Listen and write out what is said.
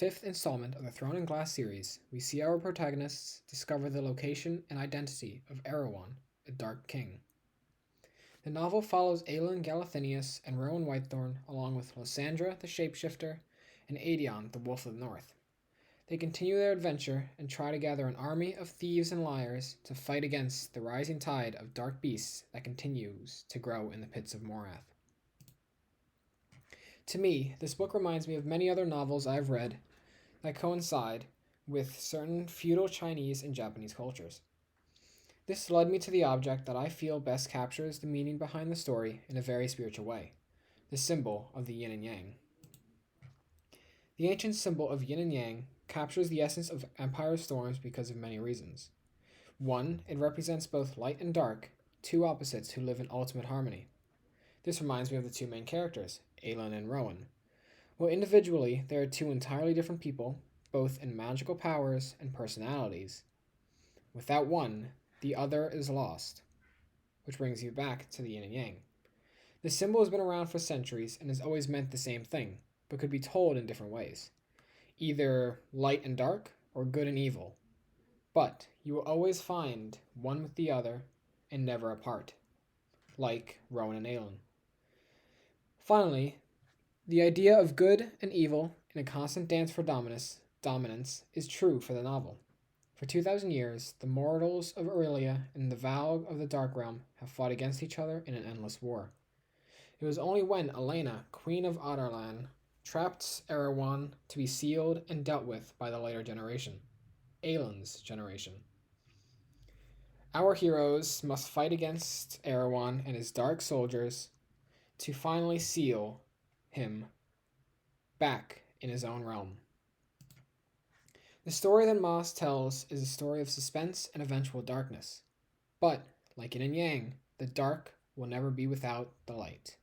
fifth installment of the Throne and Glass series, we see our protagonists discover the location and identity of Erewhon, a Dark King. The novel follows Aelin Galathynius and Rowan Whitethorn along with Lysandra the Shapeshifter and Aedion the Wolf of the North. They continue their adventure and try to gather an army of thieves and liars to fight against the rising tide of dark beasts that continues to grow in the pits of Morath. To me, this book reminds me of many other novels I've read that coincide with certain feudal Chinese and Japanese cultures. This led me to the object that I feel best captures the meaning behind the story in a very spiritual way, the symbol of the yin and yang. The ancient symbol of yin and yang captures the essence of Empire Storms because of many reasons. One, it represents both light and dark, two opposites who live in ultimate harmony. This reminds me of the two main characters, Aelin and Rowan. While individually they are two entirely different people, both in magical powers and personalities. Without one, the other is lost, which brings you back to the yin and yang. The symbol has been around for centuries and has always meant the same thing, but could be told in different ways. Either light and dark, or good and evil. But you will always find one with the other and never apart, like Rowan and Aelin. Finally, the idea of good and evil in a constant dance for dominance is true for the novel. For 2,000 years, the mortals of Aurelia and the Valg of the Dark Realm have fought against each other in an endless war. It was only when Elena, Queen of Adarlan, trapped Erewhon to be sealed and dealt with by the later generation, Aelin's generation. Our heroes must fight against Erewhon and his dark soldiers to finally seal him back in his own realm. The story that Moss tells is a story of suspense and eventual darkness. But, like yin and yang, the dark will never be without the light.